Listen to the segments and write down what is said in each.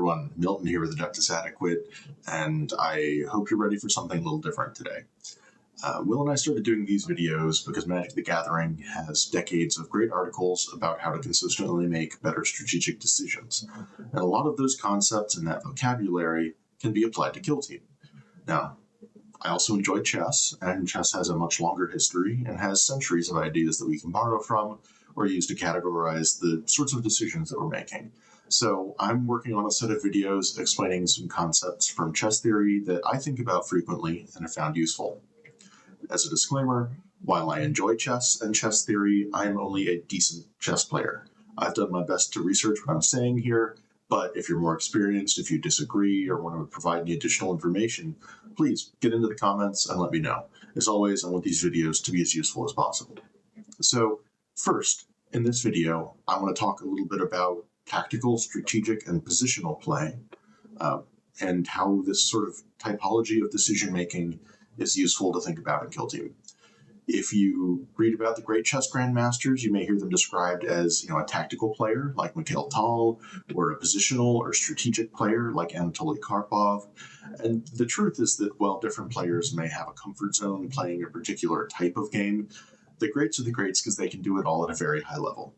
everyone, Milton here with Adeptus Adequate, and I hope you're ready for something a little different today. Will and I started doing these videos because Magic the Gathering has decades of great articles about how to consistently make better strategic decisions, and a lot of those concepts and that vocabulary can be applied to Killteam. Now, I also enjoy chess, and chess has a much longer history and has centuries of ideas that we can borrow from or use to categorize the sorts of decisions that we're making. So I'm working on a set of videos explaining some concepts from chess theory that I think about frequently and have found useful. As a disclaimer, while I enjoy chess and chess theory, I am only a decent chess player. I've done my best to research what I'm saying here, but if you're more experienced, if you disagree, or want to provide any additional information, please get into the comments and let me know. As always, I want these videos to be as useful as possible. So first, in this video, I want to talk a little bit about tactical, strategic, and positional play, and how this sort of typology of decision-making is useful to think about in Killteam. If you read about the great chess grandmasters, you may hear them described as, a tactical player like Mikhail Tal, or a positional or strategic player like Anatoly Karpov. And the truth is that while different players may have a comfort zone playing a particular type of game, the greats are the greats because they can do it all at a very high level.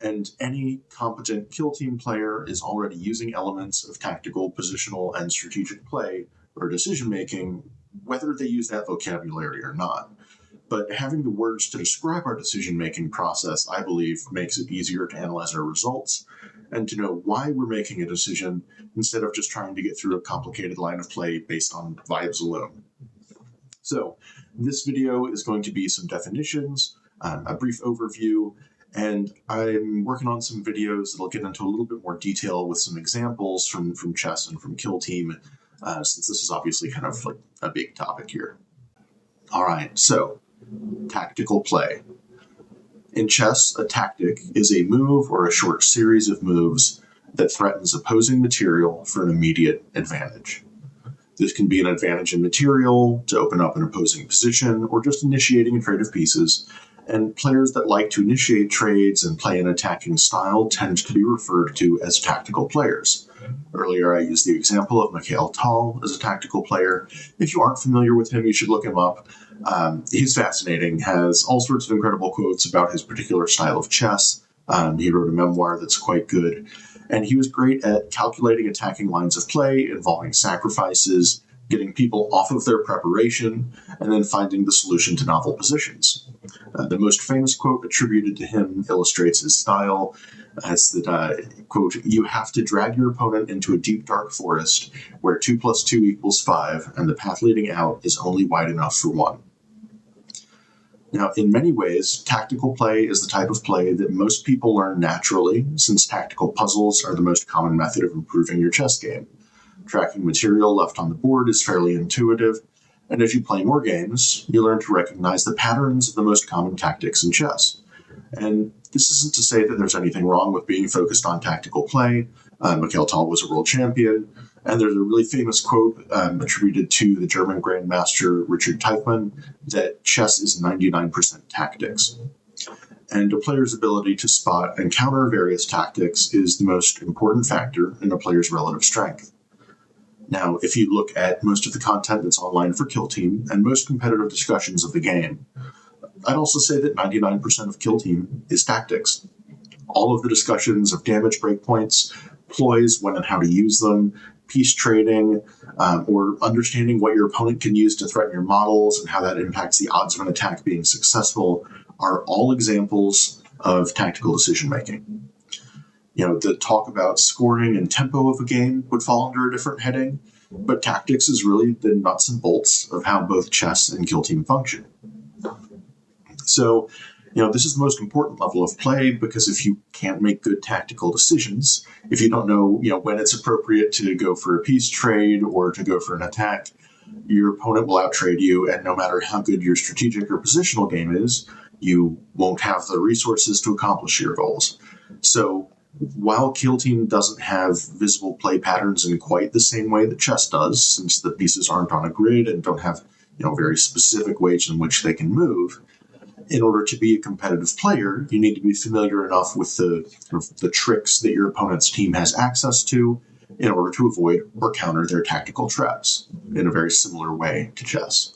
And any competent Killteam player is already using elements of tactical, positional, and strategic play or decision-making, whether they use that vocabulary or not. But having the words to describe our decision-making process, I believe, makes it easier to analyze our results and to know why we're making a decision instead of just trying to get through a complicated line of play based on vibes alone. So this video is going to be some definitions, a brief overview, and I'm working on some videos that'll get into a little bit more detail with some examples from chess and from Killteam, since this is obviously kind of like a big topic here. All right, so tactical play. In chess, a tactic is a move or a short series of moves that threatens opposing material for an immediate advantage. This can be an advantage in material, to open up an opposing position, or just initiating a trade of pieces. And players that like to initiate trades and play an attacking style tend to be referred to as tactical players. Earlier, I used the example of Mikhail Tal as a tactical player. If you aren't familiar with him, you should look him up. He's fascinating, has all sorts of incredible quotes about his particular style of chess. He wrote a memoir that's quite good. And he was great at calculating attacking lines of play involving sacrifices, getting people off of their preparation, and then finding the solution to novel positions. The most famous quote attributed to him illustrates his style as that, quote, "You have to drag your opponent into a deep, dark forest where 2 + 2 = 5, and the path leading out is only wide enough for one." Now, in many ways, tactical play is the type of play that most people learn naturally, since tactical puzzles are the most common method of improving your chess game. Tracking material left on the board is fairly intuitive, and as you play more games, you learn to recognize the patterns of the most common tactics in chess. And this isn't to say that there's anything wrong with being focused on tactical play. Mikhail Tal was a world champion, and there's a really famous quote attributed to the German grandmaster Richard Teichmann that chess is 99% tactics. And a player's ability to spot and counter various tactics is the most important factor in a player's relative strength. Now, if you look at most of the content that's online for Killteam and most competitive discussions of the game, I'd also say that 99% of Killteam is tactics. All of the discussions of damage breakpoints, ploys, when and how to use them, piece trading, or understanding what your opponent can use to threaten your models and how that impacts the odds of an attack being successful are all examples of tactical decision-making. The talk about scoring and tempo of a game would fall under a different heading, but tactics is really the nuts and bolts of how both chess and Killteam function. So, this is the most important level of play because if you can't make good tactical decisions, if you don't know, when it's appropriate to go for a piece trade or to go for an attack, your opponent will outtrade you, and no matter how good your strategic or positional game is, you won't have the resources to accomplish your goals. So, while Killteam doesn't have visible play patterns in quite the same way that chess does, since the pieces aren't on a grid and don't have, very specific ways in which they can move, in order to be a competitive player, you need to be familiar enough with the tricks that your opponent's team has access to in order to avoid or counter their tactical traps in a very similar way to chess.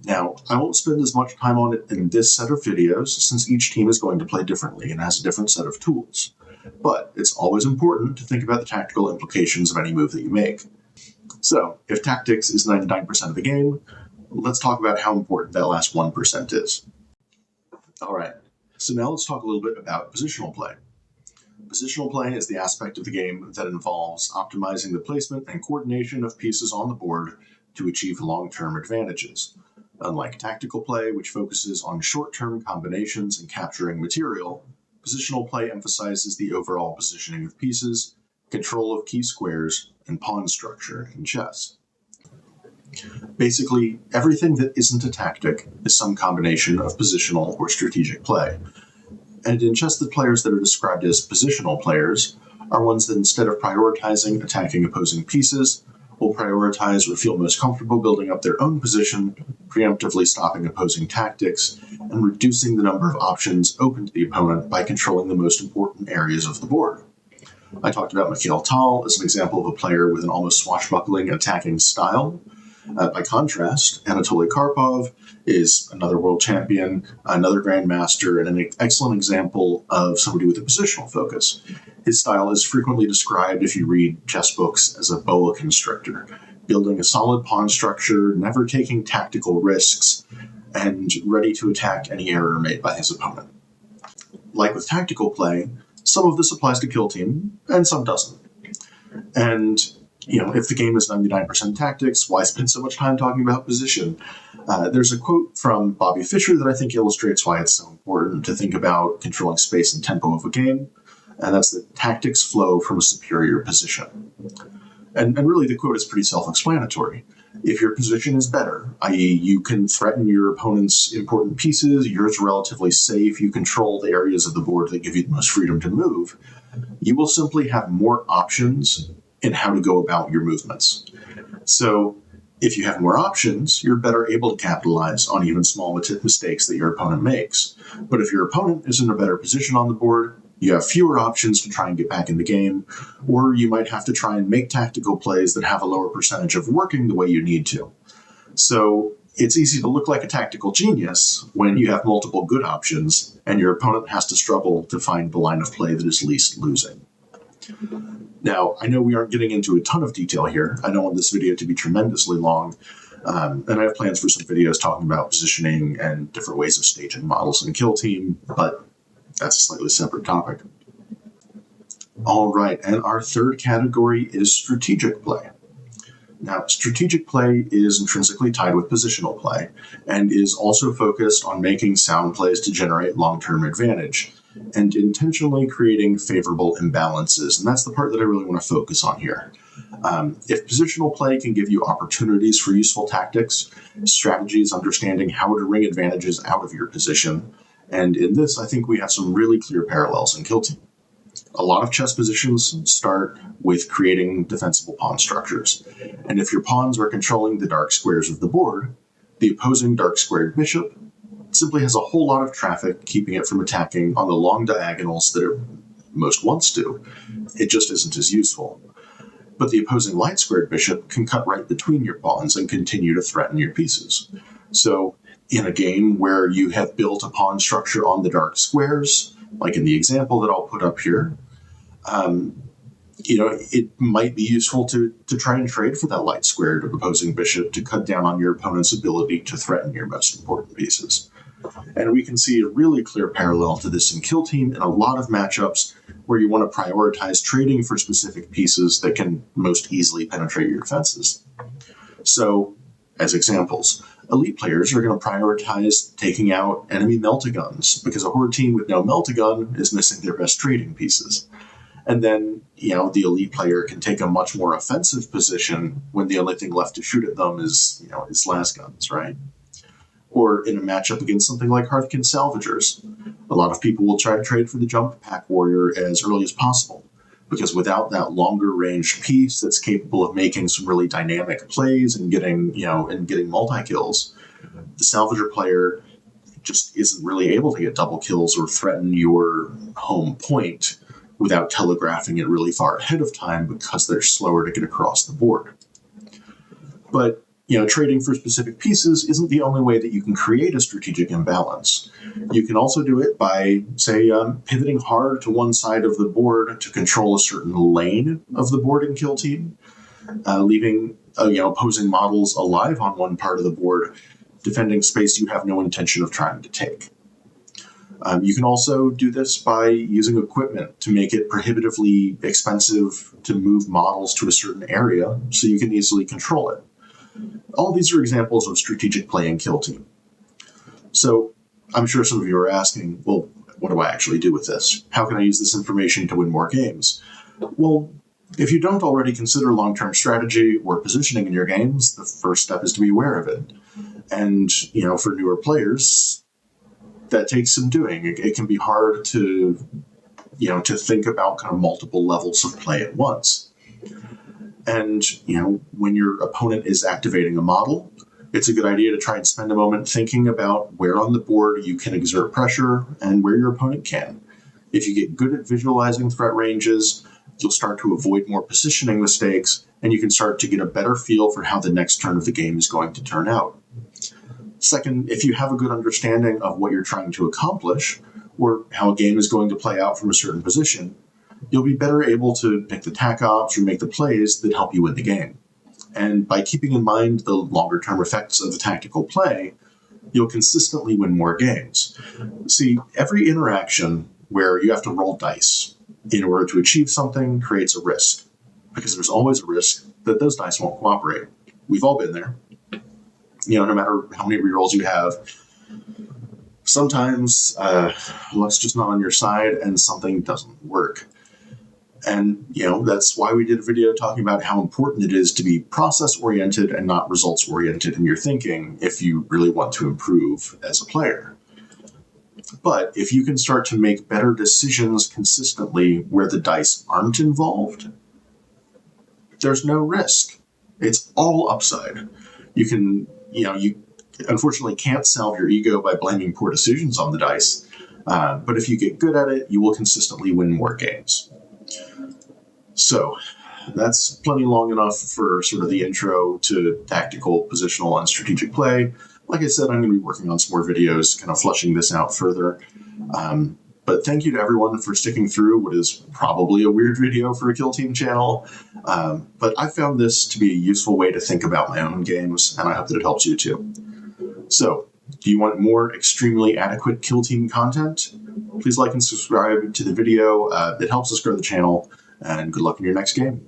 Now, I won't spend as much time on it in this set of videos since each team is going to play differently and has a different set of tools. But it's always important to think about the tactical implications of any move that you make. So, if tactics is 99% of the game, let's talk about how important that last 1% is. Alright, so now let's talk a little bit about positional play. Positional play is the aspect of the game that involves optimizing the placement and coordination of pieces on the board to achieve long-term advantages. Unlike tactical play, which focuses on short-term combinations and capturing material, positional play emphasizes the overall positioning of pieces, control of key squares, and pawn structure in chess. Basically, everything that isn't a tactic is some combination of positional or strategic play. And in chess, the players that are described as positional players are ones that instead of prioritizing attacking opposing pieces, will prioritize or feel most comfortable building up their own position, preemptively stopping opposing tactics, and reducing the number of options open to the opponent by controlling the most important areas of the board. I talked about Mikhail Tal as an example of a player with an almost swashbuckling attacking style. By contrast, Anatoly Karpov is another world champion, another grandmaster, and an excellent example of somebody with a positional focus. His style is frequently described, if you read chess books, as a boa constrictor, building a solid pawn structure, never taking tactical risks, and ready to attack any error made by his opponent. Like with tactical play, some of this applies to Killteam, and some doesn't. And if the game is 99% tactics, why spend so much time talking about position? There's a quote from Bobby Fischer that I think illustrates why it's so important to think about controlling space and tempo of a game, and that's that tactics flow from a superior position. And really, the quote is pretty self-explanatory. If your position is better, i.e. you can threaten your opponent's important pieces, yours relatively safe, you control the areas of the board that give you the most freedom to move, you will simply have more options in how to go about your movements. So if you have more options, you're better able to capitalize on even small mistakes that your opponent makes. But if your opponent is in a better position on the board, you have fewer options to try and get back in the game, or you might have to try and make tactical plays that have a lower percentage of working the way you need to. So it's easy to look like a tactical genius when you have multiple good options and your opponent has to struggle to find the line of play that is least losing. Now, I know we aren't getting into a ton of detail here. I don't want this video to be tremendously long, and I have plans for some videos talking about positioning and different ways of staging models in Killteam, but that's a slightly separate topic. All right, and our third category is strategic play. Now, strategic play is intrinsically tied with positional play, and is also focused on making sound plays to generate long-term advantage, and intentionally creating favorable imbalances. And that's the part that I really want to focus on here. If positional play can give you opportunities for useful tactics, strategy is understanding how to wring advantages out of your position. And in this, I think we have some really clear parallels in Killteam. A lot of chess positions start with creating defensible pawn structures. And if your pawns are controlling the dark squares of the board, the opposing dark squared bishop simply has a whole lot of traffic keeping it from attacking on the long diagonals that it most wants to. It just isn't as useful. But the opposing light squared bishop can cut right between your pawns and continue to threaten your pieces. So in a game where you have built a pawn structure on the dark squares, like in the example that I'll put up here, it might be useful to try and trade for that light squared opposing bishop to cut down on your opponent's ability to threaten your most important pieces. And we can see a really clear parallel to this in Killteam in a lot of matchups where you want to prioritize trading for specific pieces that can most easily penetrate your defenses. So, as examples, elite players are going to prioritize taking out enemy melt-a-guns because a horde team with no melt-a-gun is missing their best trading pieces. And then, the elite player can take a much more offensive position when the only thing left to shoot at them is las guns, right? Or in a matchup against something like Hearthkin Salvagers, a lot of people will try to trade for the jump pack warrior as early as possible, because without that longer range piece that's capable of making some really dynamic plays and getting multi-kills, the Salvager player just isn't really able to get double kills or threaten your home point without telegraphing it really far ahead of time because they're slower to get across the board. But trading for specific pieces isn't the only way that you can create a strategic imbalance. You can also do it by, say, pivoting hard to one side of the board to control a certain lane of the board in Killteam, leaving opposing models alive on one part of the board, defending space you have no intention of trying to take. You can also do this by using equipment to make it prohibitively expensive to move models to a certain area so you can easily control it. All these are examples of strategic play in Killteam. So I'm sure some of you are asking, well, what do I actually do with this? How can I use this information to win more games? Well, if you don't already consider long-term strategy or positioning in your games, the first step is to be aware of it. And, for newer players, that takes some doing. It can be hard to think about kind of multiple levels of play at once. And, when your opponent is activating a model, it's a good idea to try and spend a moment thinking about where on the board you can exert pressure and where your opponent can. If you get good at visualizing threat ranges, you'll start to avoid more positioning mistakes, and you can start to get a better feel for how the next turn of the game is going to turn out. Second, if you have a good understanding of what you're trying to accomplish, or how a game is going to play out from a certain position, you'll be better able to pick the tac ops or make the plays that help you win the game. And by keeping in mind the longer-term effects of the tactical play, you'll consistently win more games. See, every interaction where you have to roll dice in order to achieve something creates a risk, because there's always a risk that those dice won't cooperate. We've all been there. No matter how many rerolls you have, sometimes luck's just not on your side and something doesn't work. And, that's why we did a video talking about how important it is to be process-oriented and not results-oriented in your thinking if you really want to improve as a player. But if you can start to make better decisions consistently where the dice aren't involved, there's no risk. It's all upside. You can, you unfortunately can't salve your ego by blaming poor decisions on the dice. But if you get good at it, you will consistently win more games. So that's plenty long enough for sort of the intro to tactical, positional, and strategic play. Like I said, I'm going to be working on some more videos, kind of fleshing this out further. But thank you to everyone for sticking through what is probably a weird video for a Killteam channel. But I found this to be a useful way to think about my own games, and I hope that it helps you too. So, do you want more extremely adequate Killteam content? Please like and subscribe to the video. It helps us grow the channel. And good luck in your next game.